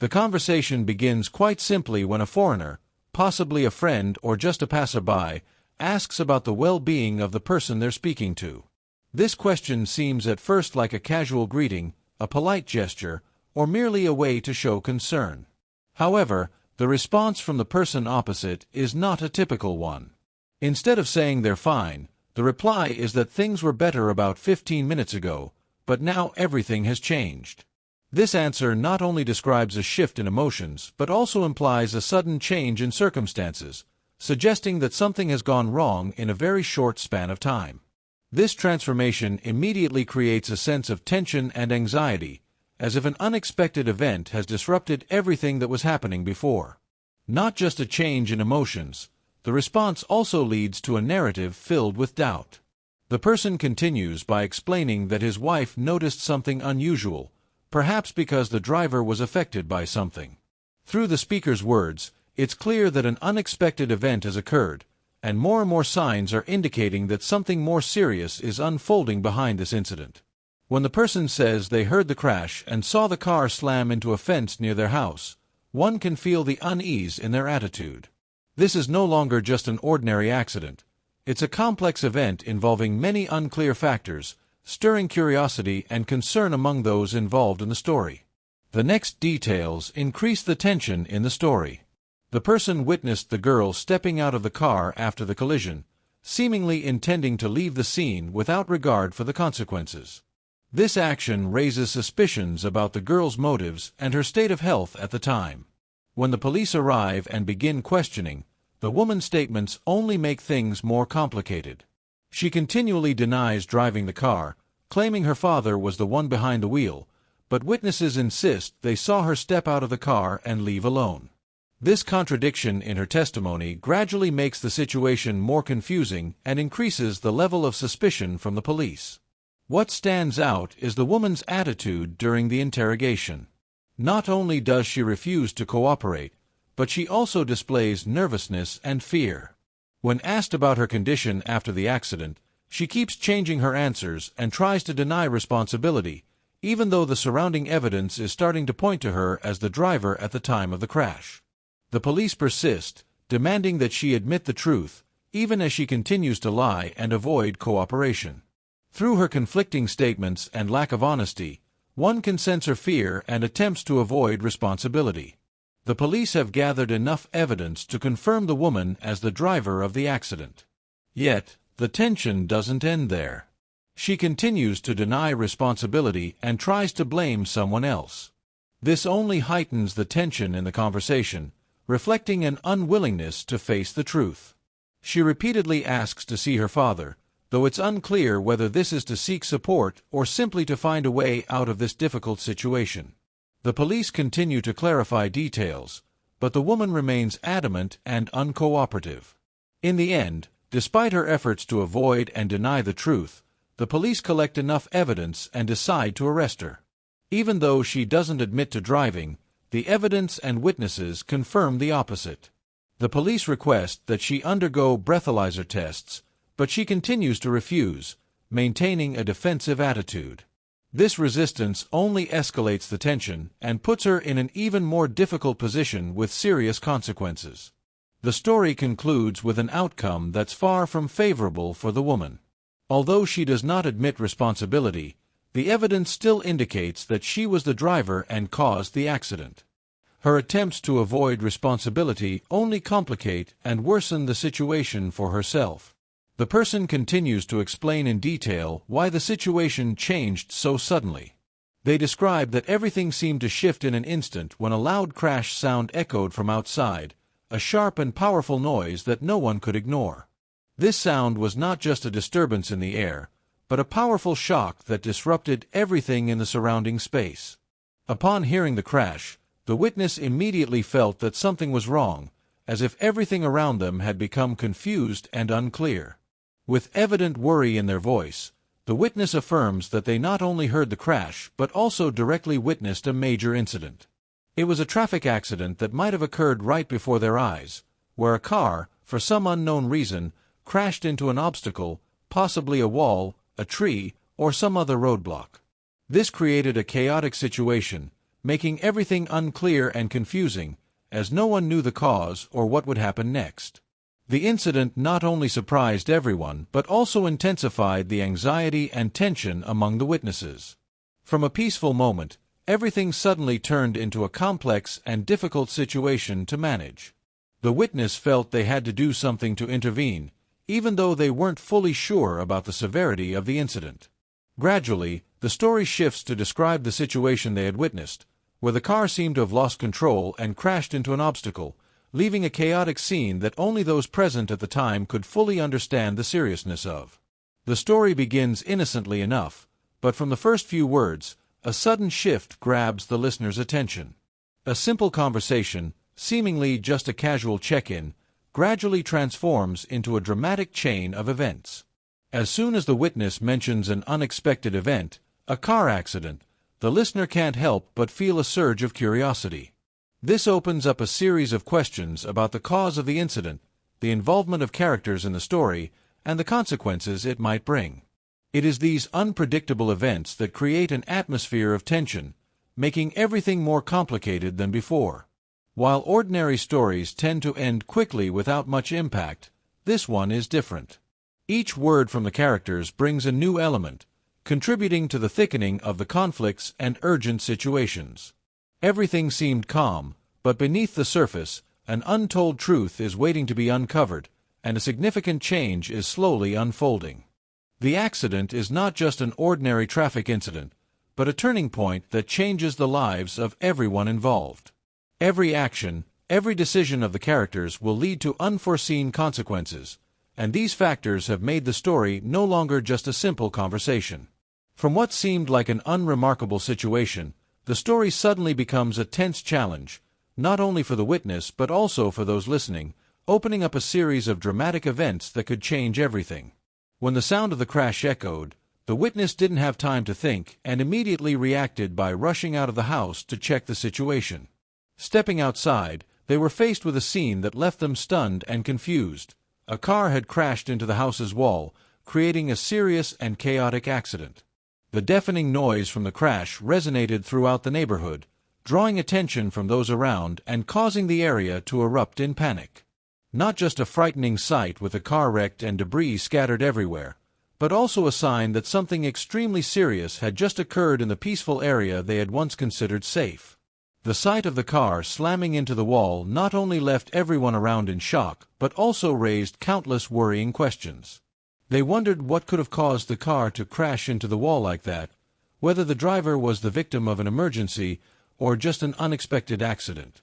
The conversation begins quite simply when a foreigner, possibly a friend or just a passerby, asks about the well-being of the person they're speaking to. This question seems at first like a casual greeting, a polite gesture, or merely a way to show concern. However, the response from the person opposite is not a typical one. Instead of saying they're fine, the reply is that things were better about 15 minutes ago, but now everything has changed. This answer not only describes a shift in emotions, but also implies a sudden change in circumstances, suggesting that something has gone wrong in a very short span of time. This transformation immediately creates a sense of tension and anxiety, as if an unexpected event has disrupted everything that was happening before. Not just a change in emotions, the response also leads to a narrative filled with doubt. The person continues by explaining that his wife noticed something unusual, perhaps because the driver was affected by something. Through the speaker's words, it's clear that an unexpected event has occurred, and more signs are indicating that something more serious is unfolding behind this incident. When the person says they heard the crash and saw the car slam into a fence near their house, one can feel the unease in their attitude. This is no longer just an ordinary accident. It's a complex event involving many unclear factors, stirring curiosity and concern among those involved in the story. The next details increase the tension in the story. The person witnessed the girl stepping out of the car after the collision, seemingly intending to leave the scene without regard for the consequences. This action raises suspicions about the girl's motives and her state of health at the time. When the police arrive and begin questioning, the woman's statements only make things more complicated. She continually denies driving the car, claiming her father was the one behind the wheel, but witnesses insist they saw her step out of the car and leave alone. This contradiction in her testimony gradually makes the situation more confusing and increases the level of suspicion from the police. What stands out is the woman's attitude during the interrogation. Not only does she refuse to cooperate, but she also displays nervousness and fear. When asked about her condition after the accident, she keeps changing her answers and tries to deny responsibility, even though the surrounding evidence is starting to point to her as the driver at the time of the crash. The police persist, demanding that she admit the truth, even as she continues to lie and avoid cooperation. Through her conflicting statements and lack of honesty, one can sense her fear and attempts to avoid responsibility. The police have gathered enough evidence to confirm the woman as the driver of the accident. Yet, the tension doesn't end there. She continues to deny responsibility and tries to blame someone else. This only heightens the tension in the conversation, reflecting an unwillingness to face the truth. She repeatedly asks to see her father, though it's unclear whether this is to seek support or simply to find a way out of this difficult situation. The police continue to clarify details, but the woman remains adamant and uncooperative. In the end, despite her efforts to avoid and deny the truth, the police collect enough evidence and decide to arrest her. Even though she doesn't admit to driving, the evidence and witnesses confirm the opposite. The police request that she undergo breathalyzer tests, but she continues to refuse, maintaining a defensive attitude. This resistance only escalates the tension and puts her in an even more difficult position with serious consequences. The story concludes with an outcome that's far from favorable for the woman. Although she does not admit responsibility, the evidence still indicates that she was the driver and caused the accident. Her attempts to avoid responsibility only complicate and worsen the situation for herself. The person continues to explain in detail why the situation changed so suddenly. They describe that everything seemed to shift in an instant when a loud crash sound echoed from outside, a sharp and powerful noise that no one could ignore. This sound was not just a disturbance in the air, but a powerful shock that disrupted everything in the surrounding space. Upon hearing the crash, the witness immediately felt that something was wrong, as if everything around them had become confused and unclear. With evident worry in their voice, the witness affirms that they not only heard the crash but also directly witnessed a major incident. It was a traffic accident that might have occurred right before their eyes, where a car, for some unknown reason, crashed into an obstacle, possibly a wall, a tree, or some other roadblock. This created a chaotic situation, making everything unclear and confusing, as no one knew the cause or what would happen next. The incident not only surprised everyone but also intensified the anxiety and tension among the witnesses. From a peaceful moment, everything suddenly turned into a complex and difficult situation to manage. The witness felt they had to do something to intervene, even though they weren't fully sure about the severity of the incident. Gradually, the story shifts to describe the situation they had witnessed, where the car seemed to have lost control and crashed into an obstacle, leaving a chaotic scene that only those present at the time could fully understand the seriousness of. The story begins innocently enough, but from the first few words, a sudden shift grabs the listener's attention. A simple conversation, seemingly just a casual check-in, gradually transforms into a dramatic chain of events. As soon as the witness mentions an unexpected event, a car accident, the listener can't help but feel a surge of curiosity. This opens up a series of questions about the cause of the incident, the involvement of characters in the story, and the consequences it might bring. It is these unpredictable events that create an atmosphere of tension, making everything more complicated than before. While ordinary stories tend to end quickly without much impact, this one is different. Each word from the characters brings a new element, contributing to the thickening of the conflicts and urgent situations. Everything seemed calm, but beneath the surface, an untold truth is waiting to be uncovered, and a significant change is slowly unfolding. The accident is not just an ordinary traffic incident, but a turning point that changes the lives of everyone involved. Every action, every decision of the characters will lead to unforeseen consequences, and these factors have made the story no longer just a simple conversation. From what seemed like an unremarkable situation, the story suddenly becomes a tense challenge, not only for the witness but also for those listening, opening up a series of dramatic events that could change everything. When the sound of the crash echoed, the witness didn't have time to think and immediately reacted by rushing out of the house to check the situation. Stepping outside, they were faced with a scene that left them stunned and confused. A car had crashed into the house's wall, creating a serious and chaotic accident. The deafening noise from the crash resonated throughout the neighborhood, drawing attention from those around and causing the area to erupt in panic. Not just a frightening sight with the car wrecked and debris scattered everywhere, but also a sign that something extremely serious had just occurred in the peaceful area they had once considered safe. The sight of the car slamming into the wall not only left everyone around in shock, but also raised countless worrying questions. They wondered what could have caused the car to crash into the wall like that, whether the driver was the victim of an emergency or just an unexpected accident.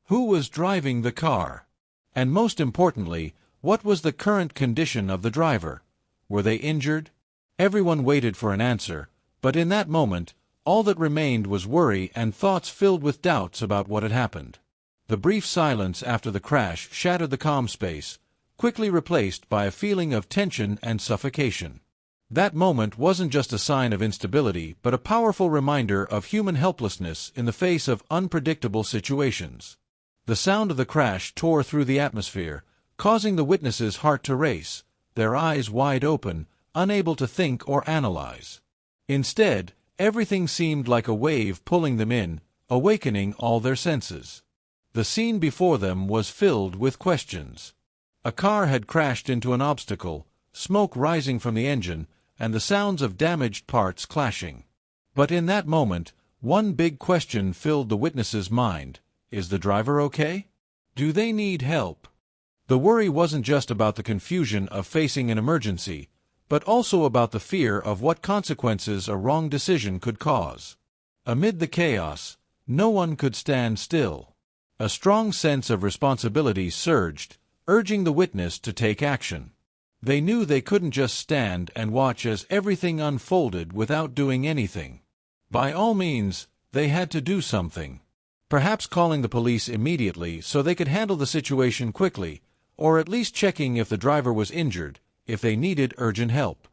Who was driving the car? And most importantly, what was the current condition of the driver? Were they injured? Everyone waited for an answer, but in that moment, all that remained was worry and thoughts filled with doubts about what had happened. The brief silence after the crash shattered the calm space, quickly replaced by a feeling of tension and suffocation. That moment wasn't just a sign of instability, but a powerful reminder of human helplessness in the face of unpredictable situations. The sound of the crash tore through the atmosphere, causing the witnesses' heart to race, their eyes wide open, unable to think or analyze. Instead, everything seemed like a wave pulling them in, awakening all their senses. The scene before them was filled with questions. A car had crashed into an obstacle, smoke rising from the engine, and the sounds of damaged parts clashing. But in that moment, one big question filled the witness's mind. Is the driver okay? Do they need help? The worry wasn't just about the confusion of facing an emergency, but also about the fear of what consequences a wrong decision could cause. Amid the chaos, no one could stand still. A strong sense of responsibility surged, urging the witness to take action. They knew they couldn't just stand and watch as everything unfolded without doing anything. By all means, they had to do something. Perhaps calling the police immediately so they could handle the situation quickly, or at least checking if the driver was injured, if they needed urgent help.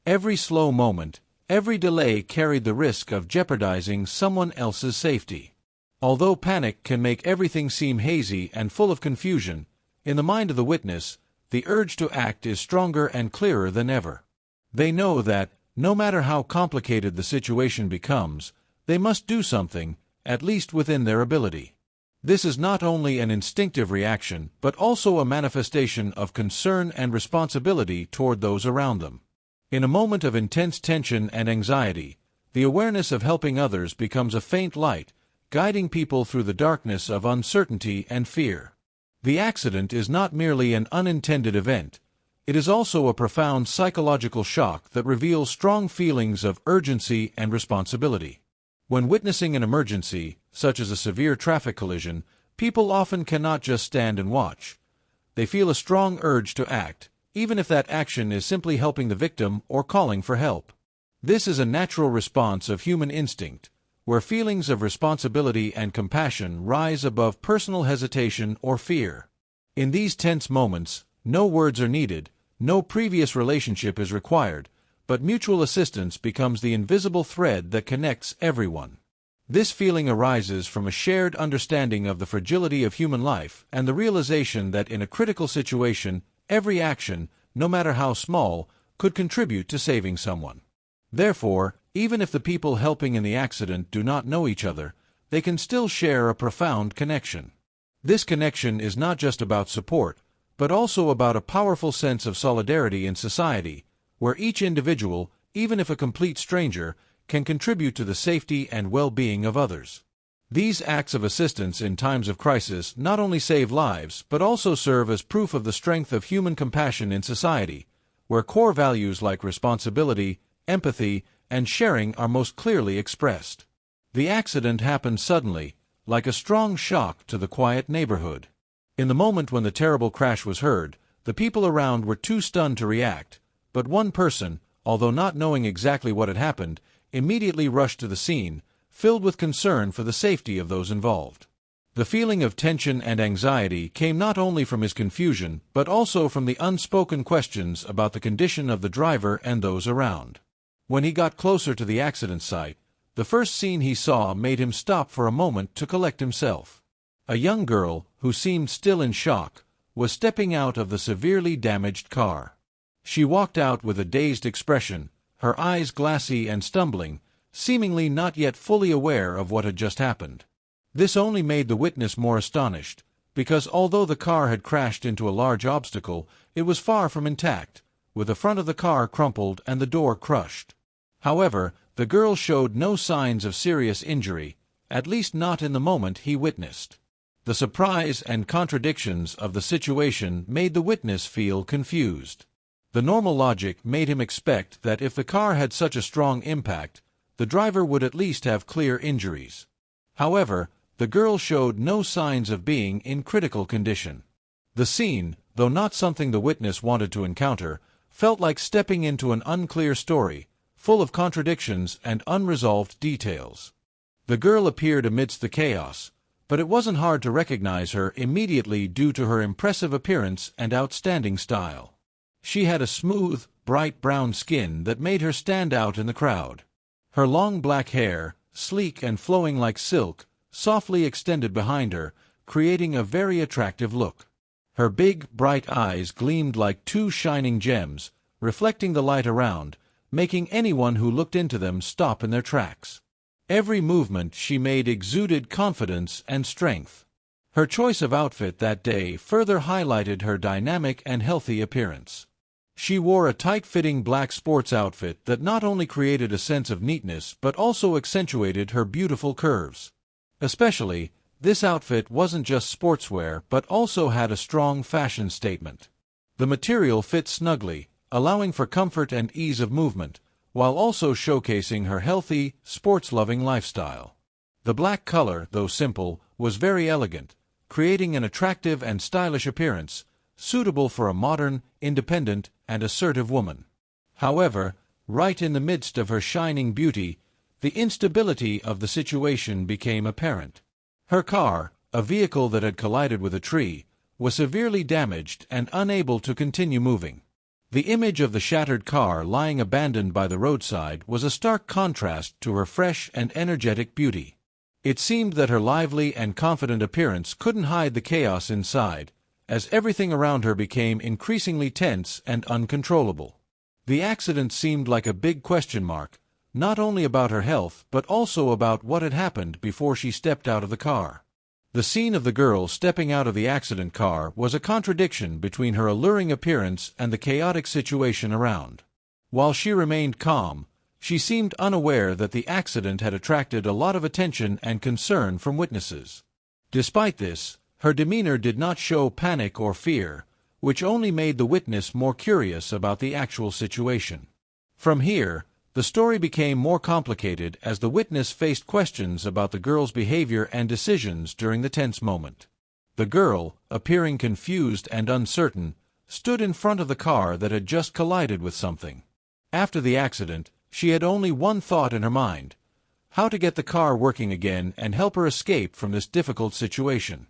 Every slow moment, every delay carried the risk of jeopardizing someone else's safety. Although panic can make everything seem hazy and full of confusion, in the mind of the witness, the urge to act is stronger and clearer than ever. They know that, no matter how complicated the situation becomes, they must do something, at least within their ability. This is not only an instinctive reaction, but also a manifestation of concern and responsibility toward those around them. In a moment of intense tension and anxiety, the awareness of helping others becomes a faint light, guiding people through the darkness of uncertainty and fear. The accident is not merely an unintended event. It is also a profound psychological shock that reveals strong feelings of urgency and responsibility. When witnessing an emergency, such as a severe traffic collision, people often cannot just stand and watch. They feel a strong urge to act, even if that action is simply helping the victim or calling for help. This is a natural response of human instinct, where feelings of responsibility and compassion rise above personal hesitation or fear. In these tense moments, no words are needed, no previous relationship is required, but mutual assistance becomes the invisible thread that connects everyone. This feeling arises from a shared understanding of the fragility of human life and the realization that in a critical situation, every action, no matter how small, could contribute to saving someone. Therefore, even if the people helping in the accident do not know each other, they can still share a profound connection. This connection is not just about support, but also about a powerful sense of solidarity in society, where each individual, even if a complete stranger, can contribute to the safety and well-being of others. These acts of assistance in times of crisis not only save lives, but also serve as proof of the strength of human compassion in society, where core values like responsibility, empathy, and sharing are most clearly expressed. The accident happened suddenly, like a strong shock to the quiet neighborhood. In the moment when the terrible crash was heard, the people around were too stunned to react, but one person, although not knowing exactly what had happened, immediately rushed to the scene, filled with concern for the safety of those involved. The feeling of tension and anxiety came not only from his confusion, but also from the unspoken questions about the condition of the driver and those around. When he got closer to the accident site, the first scene he saw made him stop for a moment to collect himself. A young girl, who seemed still in shock, was stepping out of the severely damaged car. She walked out with a dazed expression, her eyes glassy and stumbling, seemingly not yet fully aware of what had just happened. This only made the witness more astonished, because although the car had crashed into a large obstacle, it was far from intact, with the front of the car crumpled and the door crushed. However, the girl showed no signs of serious injury, at least not in the moment he witnessed. The surprise and contradictions of the situation made the witness feel confused. The normal logic made him expect that if the car had such a strong impact, the driver would at least have clear injuries. However, the girl showed no signs of being in critical condition. The scene, though not something the witness wanted to encounter, felt like stepping into an unclear story, full of contradictions and unresolved details. The girl appeared amidst the chaos, but it wasn't hard to recognize her immediately due to her impressive appearance and outstanding style. She had a smooth, bright brown skin that made her stand out in the crowd. Her long black hair, sleek and flowing like silk, softly extended behind her, creating a very attractive look. Her big, bright eyes gleamed like two shining gems, reflecting the light around, making anyone who looked into them stop in their tracks. Every movement she made exuded confidence and strength. Her choice of outfit that day further highlighted her dynamic and healthy appearance. She wore a tight-fitting black sports outfit that not only created a sense of neatness but also accentuated her beautiful curves. Especially, this outfit wasn't just sportswear but also had a strong fashion statement. The material fit snugly, allowing for comfort and ease of movement, while also showcasing her healthy, sports-loving lifestyle. The black color, though simple, was very elegant, creating an attractive and stylish appearance, suitable for a modern, independent, and assertive woman. However, right in the midst of her shining beauty, the instability of the situation became apparent. Her car, a vehicle that had collided with a tree, was severely damaged and unable to continue moving. The image of the shattered car lying abandoned by the roadside was a stark contrast to her fresh and energetic beauty. It seemed that her lively and confident appearance couldn't hide the chaos inside, as everything around her became increasingly tense and uncontrollable. The accident seemed like a big question mark, not only about her health but also about what had happened before she stepped out of the car. The scene of the girl stepping out of the accident car was a contradiction between her alluring appearance and the chaotic situation around. While she remained calm, she seemed unaware that the accident had attracted a lot of attention and concern from witnesses. Despite this, her demeanor did not show panic or fear, which only made the witness more curious about the actual situation. From here, the story became more complicated as the witness faced questions about the girl's behavior and decisions during the tense moment. The girl, appearing confused and uncertain, stood in front of the car that had just collided with something. After the accident, she had only one thought in her mind: how to get the car working again and help her escape from this difficult situation.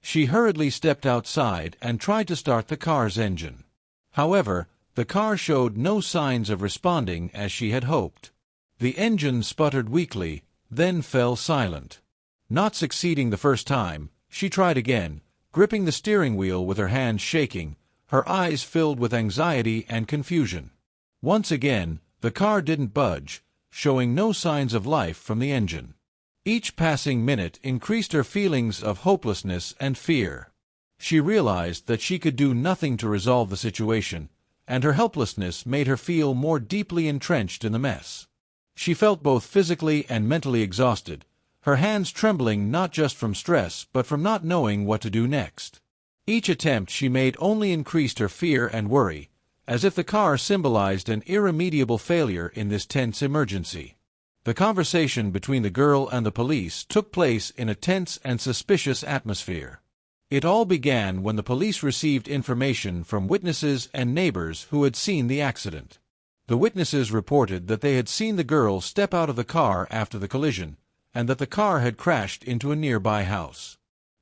She hurriedly stepped outside and tried to start the car's engine. However, the car showed no signs of responding as she had hoped. The engine sputtered weakly, then fell silent. Not succeeding the first time, she tried again, gripping the steering wheel with her hands shaking, her eyes filled with anxiety and confusion. Once again, the car didn't budge, showing no signs of life from the engine. Each passing minute increased her feelings of hopelessness and fear. She realized that she could do nothing to resolve the situation, and her helplessness made her feel more deeply entrenched in the mess. She felt both physically and mentally exhausted, her hands trembling not just from stress but from not knowing what to do next. Each attempt she made only increased her fear and worry, as if the car symbolized an irremediable failure in this tense emergency. The conversation between the girl and the police took place in a tense and suspicious atmosphere. It all began when the police received information from witnesses and neighbors who had seen the accident. The witnesses reported that they had seen the girl step out of the car after the collision, and that the car had crashed into a nearby house.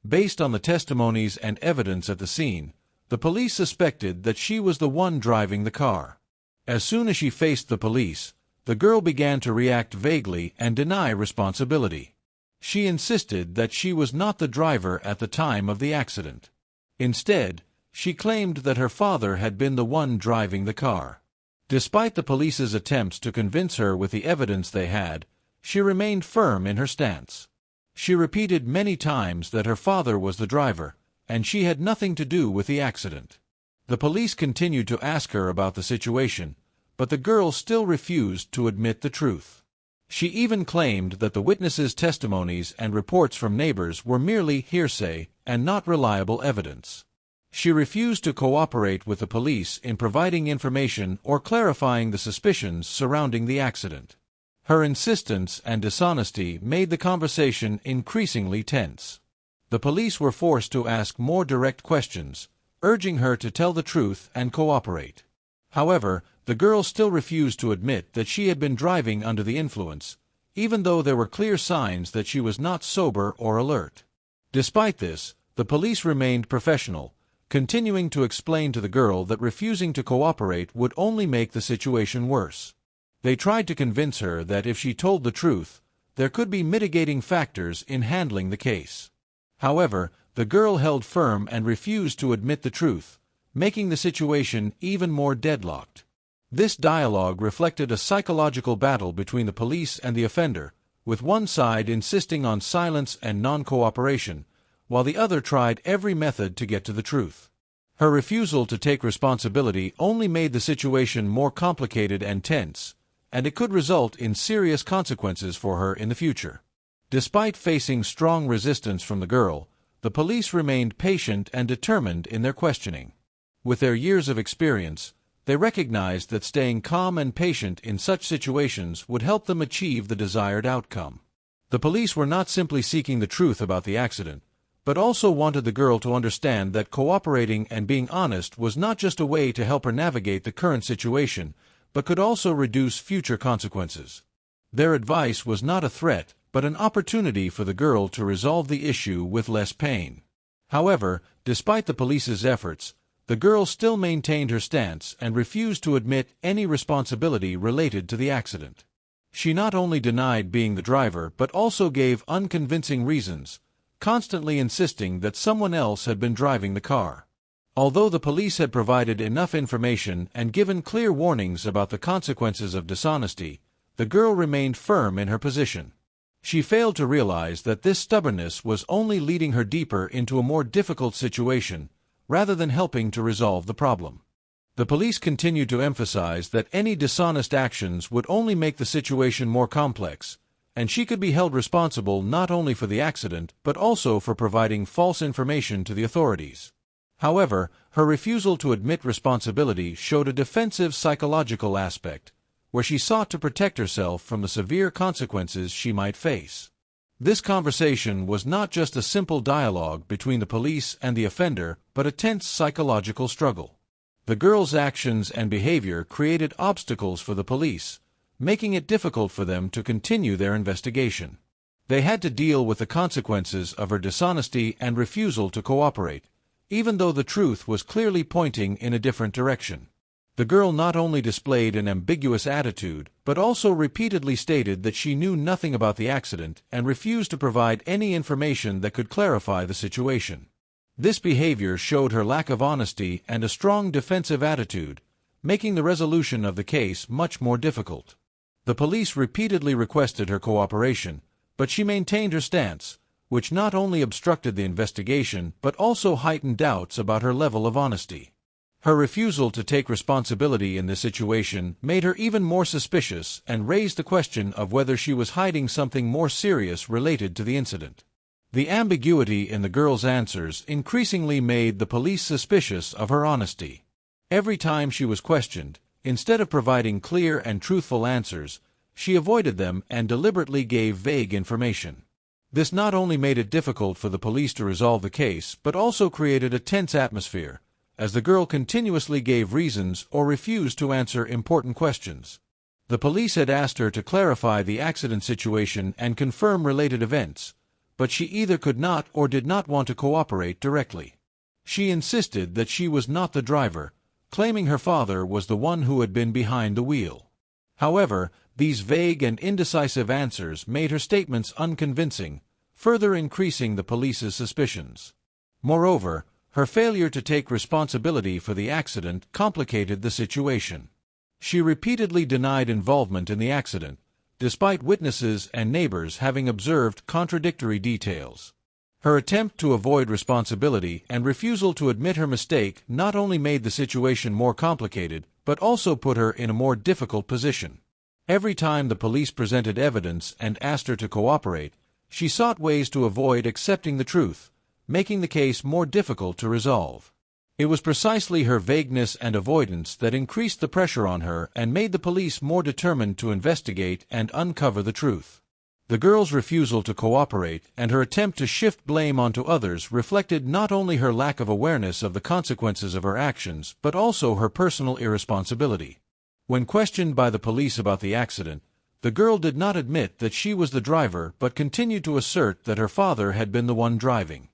Based on the testimonies and evidence at the scene, the police suspected that she was the one driving the car. As soon as she faced the police, the girl began to react vaguely and deny responsibility. She insisted that she was not the driver at the time of the accident. Instead, she claimed that her father had been the one driving the car. Despite the police's attempts to convince her with the evidence they had, she remained firm in her stance. She repeated many times that her father was the driver, and she had nothing to do with the accident. The police continued to ask her about the situation, but the girl still refused to admit the truth. She even claimed that the witnesses' testimonies and reports from neighbors were merely hearsay and not reliable evidence. She refused to cooperate with the police in providing information or clarifying the suspicions surrounding the accident. Her insistence and dishonesty made the conversation increasingly tense. The police were forced to ask more direct questions, urging her to tell the truth and cooperate. However, the girl still refused to admit that she had been driving under the influence, even though there were clear signs that she was not sober or alert. Despite this, the police remained professional, continuing to explain to the girl that refusing to cooperate would only make the situation worse. They tried to convince her that if she told the truth, there could be mitigating factors in handling the case. However, the girl held firm and refused to admit the truth, making the situation even more deadlocked. This dialogue reflected a psychological battle between the police and the offender, with one side insisting on silence and non-cooperation, while the other tried every method to get to the truth. Her refusal to take responsibility only made the situation more complicated and tense, and it could result in serious consequences for her in the future. Despite facing strong resistance from the girl, the police remained patient and determined in their questioning. With their years of experience, they recognized that staying calm and patient in such situations would help them achieve the desired outcome. The police were not simply seeking the truth about the accident, but also wanted the girl to understand that cooperating and being honest was not just a way to help her navigate the current situation, but could also reduce future consequences. Their advice was not a threat, but an opportunity for the girl to resolve the issue with less pain. However, despite the police's efforts, the girl still maintained her stance and refused to admit any responsibility related to the accident. She not only denied being the driver but also gave unconvincing reasons, constantly insisting that someone else had been driving the car. Although the police had provided enough information and given clear warnings about the consequences of dishonesty, the girl remained firm in her position. She failed to realize that this stubbornness was only leading her deeper into a more difficult situation, rather than helping to resolve the problem. The police continued to emphasize that any dishonest actions would only make the situation more complex, and she could be held responsible not only for the accident but also for providing false information to the authorities. However, her refusal to admit responsibility showed a defensive psychological aspect, where she sought to protect herself from the severe consequences she might face. This conversation was not just a simple dialogue between the police and the offender, but a tense psychological struggle. The girl's actions and behavior created obstacles for the police, making it difficult for them to continue their investigation. They had to deal with the consequences of her dishonesty and refusal to cooperate, even though the truth was clearly pointing in a different direction. The girl not only displayed an ambiguous attitude, but also repeatedly stated that she knew nothing about the accident and refused to provide any information that could clarify the situation. This behavior showed her lack of honesty and a strong defensive attitude, making the resolution of the case much more difficult. The police repeatedly requested her cooperation, but she maintained her stance, which not only obstructed the investigation but also heightened doubts about her level of honesty. Her refusal to take responsibility in this situation made her even more suspicious and raised the question of whether she was hiding something more serious related to the incident. The ambiguity in the girl's answers increasingly made the police suspicious of her honesty. Every time she was questioned, instead of providing clear and truthful answers, she avoided them and deliberately gave vague information. This not only made it difficult for the police to resolve the case, but also created a tense atmosphere, as the girl continuously gave reasons or refused to answer important questions. The police had asked her to clarify the accident situation and confirm related events, but she either could not or did not want to cooperate directly. She insisted that she was not the driver, claiming her father was the one who had been behind the wheel. However, these vague and indecisive answers made her statements unconvincing, further increasing the police's suspicions. Moreover, her failure to take responsibility for the accident complicated the situation. She repeatedly denied involvement in the accident, despite witnesses and neighbors having observed contradictory details. Her attempt to avoid responsibility and refusal to admit her mistake not only made the situation more complicated, but also put her in a more difficult position. Every time the police presented evidence and asked her to cooperate, she sought ways to avoid accepting the truth, making the case more difficult to resolve. It was precisely her vagueness and avoidance that increased the pressure on her and made the police more determined to investigate and uncover the truth. The girl's refusal to cooperate and her attempt to shift blame onto others reflected not only her lack of awareness of the consequences of her actions, but also her personal irresponsibility. When questioned by the police about the accident, the girl did not admit that she was the driver but continued to assert that her father had been the one driving.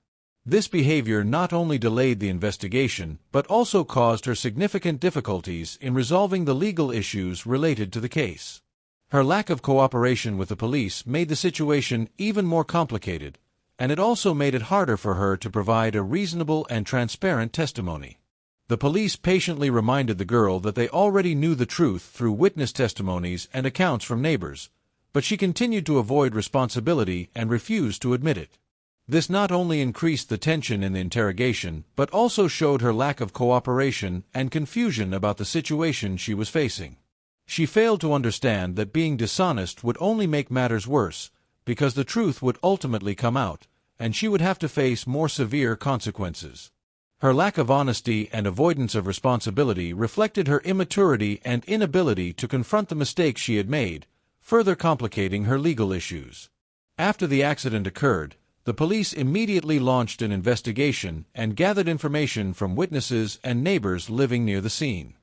This behavior not only delayed the investigation, but also caused her significant difficulties in resolving the legal issues related to the case. Her lack of cooperation with the police made the situation even more complicated, and it also made it harder for her to provide a reasonable and transparent testimony. The police patiently reminded the girl that they already knew the truth through witness testimonies and accounts from neighbors, but she continued to avoid responsibility and refused to admit it. This not only increased the tension in the interrogation, but also showed her lack of cooperation and confusion about the situation she was facing. She failed to understand that being dishonest would only make matters worse, because the truth would ultimately come out, and she would have to face more severe consequences. Her lack of honesty and avoidance of responsibility reflected her immaturity and inability to confront the mistakes she had made, further complicating her legal issues. After the accident occurred, the police immediately launched an investigation and gathered information from witnesses and neighbors living near the scene.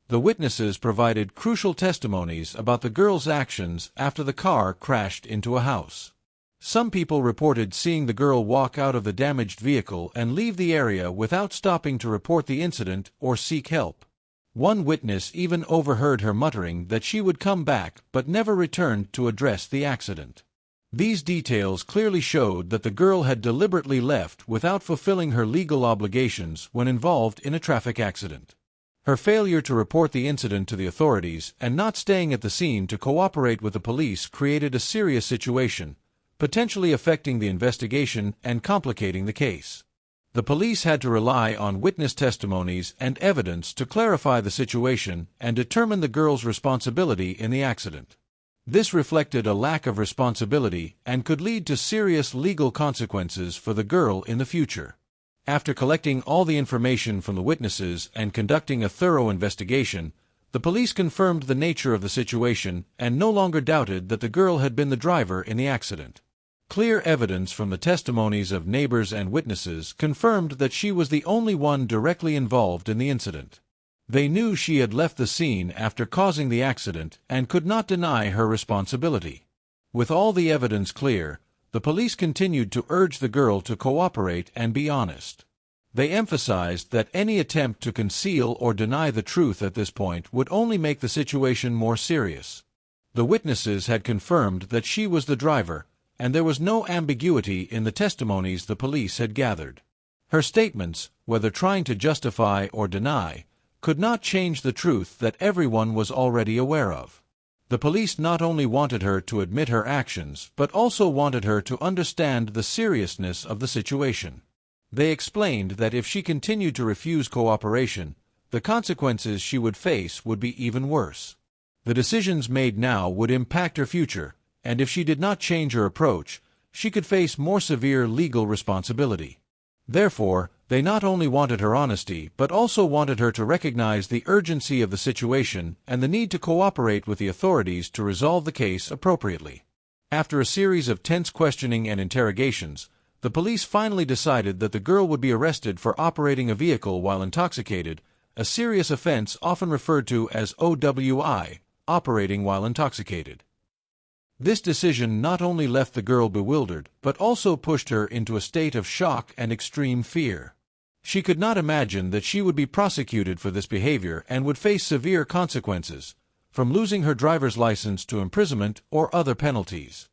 The witnesses provided crucial testimonies about the girl's actions after the car crashed into a house. Some people reported seeing the girl walk out of the damaged vehicle and leave the area without stopping to report the incident or seek help. One witness even overheard her muttering that she would come back but never returned to address the accident. These details clearly showed that the girl had deliberately left without fulfilling her legal obligations when involved in a traffic accident. Her failure to report the incident to the authorities and not staying at the scene to cooperate with the police created a serious situation, potentially affecting the investigation and complicating the case. The police had to rely on witness testimonies and evidence to clarify the situation and determine the girl's responsibility in the accident. This reflected a lack of responsibility and could lead to serious legal consequences for the girl in the future. After collecting all the information from the witnesses and conducting a thorough investigation, the police confirmed the nature of the situation and no longer doubted that the girl had been the driver in the accident. Clear evidence from the testimonies of neighbors and witnesses confirmed that she was the only one directly involved in the incident. They knew she had left the scene after causing the accident and could not deny her responsibility. With all the evidence clear, the police continued to urge the girl to cooperate and be honest. They emphasized that any attempt to conceal or deny the truth at this point would only make the situation more serious. The witnesses had confirmed that she was the driver, and there was no ambiguity in the testimonies the police had gathered. Her statements, whether trying to justify or deny, could not change the truth that everyone was already aware of. The police not only wanted her to admit her actions, but also wanted her to understand the seriousness of the situation. They explained that if she continued to refuse cooperation, the consequences she would face would be even worse. The decisions made now would impact her future, and if she did not change her approach, she could face more severe legal responsibility. Therefore, they not only wanted her honesty but also wanted her to recognize the urgency of the situation and the need to cooperate with the authorities to resolve the case appropriately. After a series of tense questioning and interrogations, the police finally decided that the girl would be arrested for operating a vehicle while intoxicated, a serious offense often referred to as OWI, operating while intoxicated. This decision not only left the girl bewildered, but also pushed her into a state of shock and extreme fear. She could not imagine that she would be prosecuted for this behavior and would face severe consequences, from losing her driver's license to imprisonment or other penalties.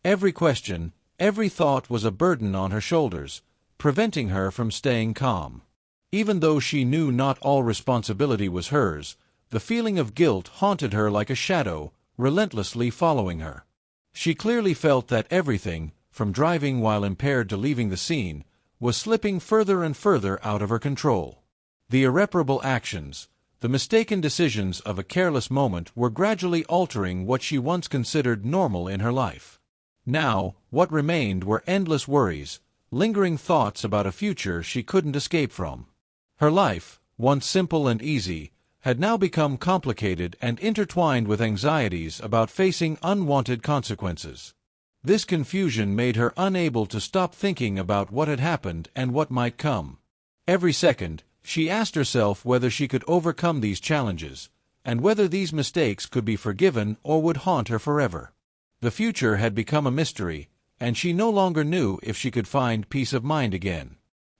Every question, every thought was a burden on her shoulders, preventing her from staying calm. Even though she knew not all responsibility was hers, the feeling of guilt haunted her like a shadow, relentlessly following her. She clearly felt that everything, from driving while impaired to leaving the scene, was slipping further and further out of her control. The irreparable actions, the mistaken decisions of a careless moment were gradually altering what she once considered normal in her life. Now, what remained were endless worries, lingering thoughts about a future she couldn't escape from. Her life, once simple and easy, had now become complicated and intertwined with anxieties about facing unwanted consequences. This confusion made her unable to stop thinking about what had happened and what might come. Every second, she asked herself whether she could overcome these challenges, and whether these mistakes could be forgiven or would haunt her forever. The future had become a mystery, and she no longer knew if she could find peace of mind again.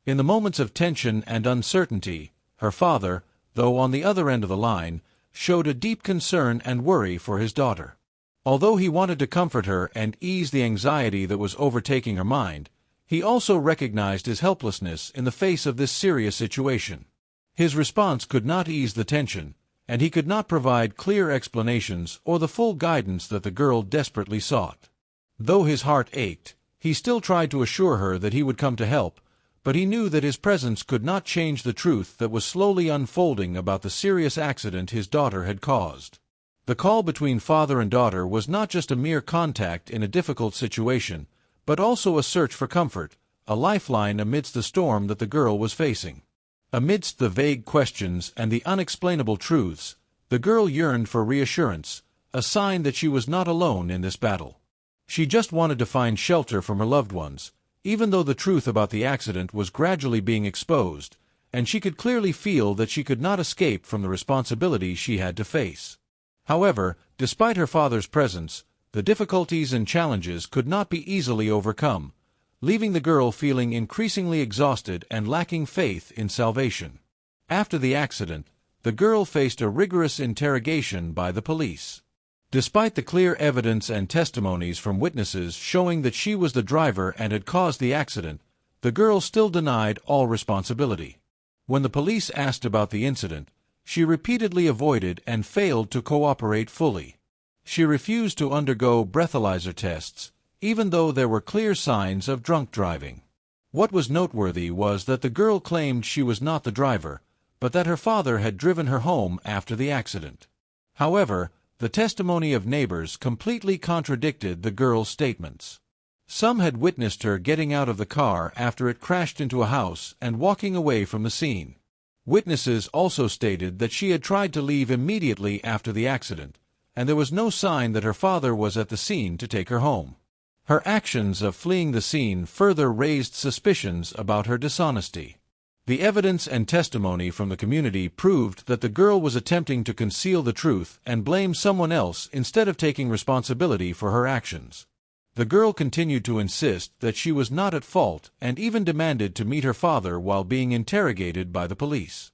In the moments of tension and uncertainty, her father, though on the other end of the line, showed a deep concern and worry for his daughter. Although he wanted to comfort her and ease the anxiety that was overtaking her mind, he also recognized his helplessness in the face of this serious situation. His response could not ease the tension, and he could not provide clear explanations or the full guidance that the girl desperately sought. Though his heart ached, he still tried to assure her that he would come to help, but he knew that his presence could not change the truth that was slowly unfolding about the serious accident his daughter had caused. The call between father and daughter was not just a mere contact in a difficult situation, but also a search for comfort, a lifeline amidst the storm that the girl was facing. Amidst the vague questions and the unexplainable truths, the girl yearned for reassurance, a sign that she was not alone in this battle. She just wanted to find shelter from her loved ones, even though the truth about the accident was gradually being exposed, and she could clearly feel that she could not escape from the responsibility she had to face. However, despite her father's presence, the difficulties and challenges could not be easily overcome, leaving the girl feeling increasingly exhausted and lacking faith in salvation. After the accident, the girl faced a rigorous interrogation by the police. Despite the clear evidence and testimonies from witnesses showing that she was the driver and had caused the accident, the girl still denied all responsibility. When the police asked about the incident, She repeatedly avoided and failed to cooperate fully. She refused to undergo breathalyzer tests, even though there were clear signs of drunk driving. What was noteworthy was that the girl claimed she was not the driver, but that her father had driven her home after the accident. However, the testimony of neighbors completely contradicted the girl's statements. Some had witnessed her getting out of the car after it crashed into a house and walking away from the scene. Witnesses also stated that she had tried to leave immediately after the accident, and there was no sign that her father was at the scene to take her home. Her actions of fleeing the scene further raised suspicions about her dishonesty. The evidence and testimony from the community proved that the girl was attempting to conceal the truth and blame someone else instead of taking responsibility for her actions. The girl continued to insist that she was not at fault and even demanded to meet her father while being interrogated by the police.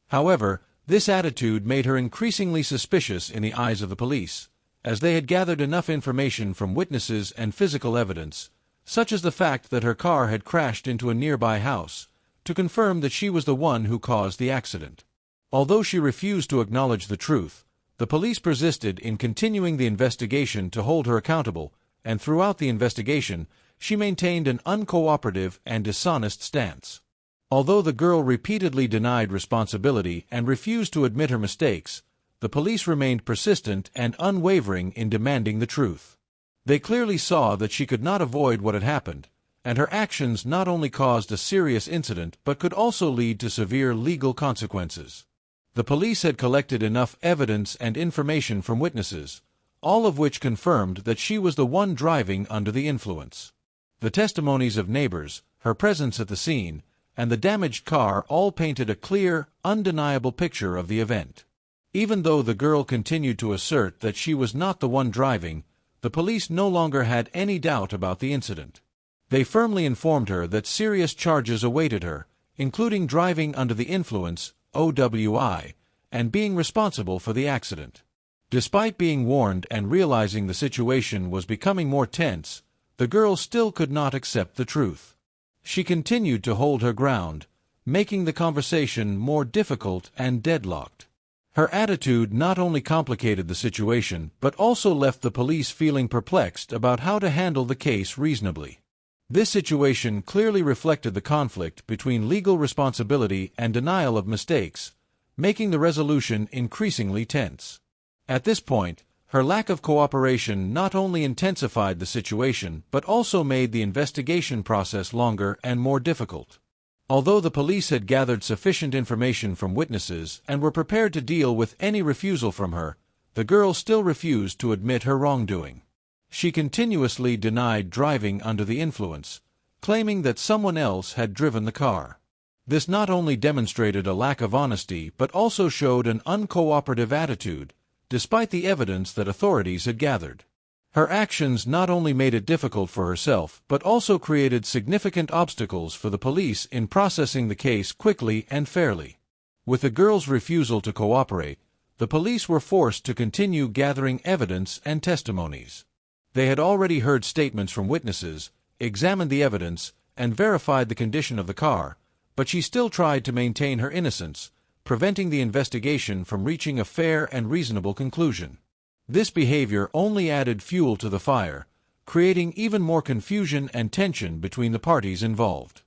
However, this attitude made her increasingly suspicious in the eyes of the police, as they had gathered enough information from witnesses and physical evidence, such as the fact that her car had crashed into a nearby house, to confirm that she was the one who caused the accident. Although she refused to acknowledge the truth, the police persisted in continuing the investigation to hold her accountable, and throughout the investigation, she maintained an uncooperative and dishonest stance. Although the girl repeatedly denied responsibility and refused to admit her mistakes, the police remained persistent and unwavering in demanding the truth. They clearly saw that she could not avoid what had happened, and her actions not only caused a serious incident but could also lead to severe legal consequences. The police had collected enough evidence and information from witnesses, all of which confirmed that she was the one driving under the influence. The testimonies of neighbors, her presence at the scene, and the damaged car all painted a clear, undeniable picture of the event. Even though the girl continued to assert that she was not the one driving, the police no longer had any doubt about the incident. They firmly informed her that serious charges awaited her, including driving under the influence, OWI, and being responsible for the accident. Despite being warned and realizing the situation was becoming more tense, the girl still could not accept the truth. She continued to hold her ground, making the conversation more difficult and deadlocked. Her attitude not only complicated the situation but also left the police feeling perplexed about how to handle the case reasonably. This situation clearly reflected the conflict between legal responsibility and denial of mistakes, making the resolution increasingly tense. At this point, her lack of cooperation not only intensified the situation but also made the investigation process longer and more difficult. Although the police had gathered sufficient information from witnesses and were prepared to deal with any refusal from her, the girl still refused to admit her wrongdoing. She continuously denied driving under the influence, claiming that someone else had driven the car. This not only demonstrated a lack of honesty but also showed an uncooperative attitude, despite the evidence that authorities had gathered. Her actions not only made it difficult for herself but also created significant obstacles for the police in processing the case quickly and fairly. With the girl's refusal to cooperate, the police were forced to continue gathering evidence and testimonies. They had already heard statements from witnesses, examined the evidence, and verified the condition of the car, but she still tried to maintain her innocence, preventing the investigation from reaching a fair and reasonable conclusion. This behavior only added fuel to the fire, creating even more confusion and tension between the parties involved.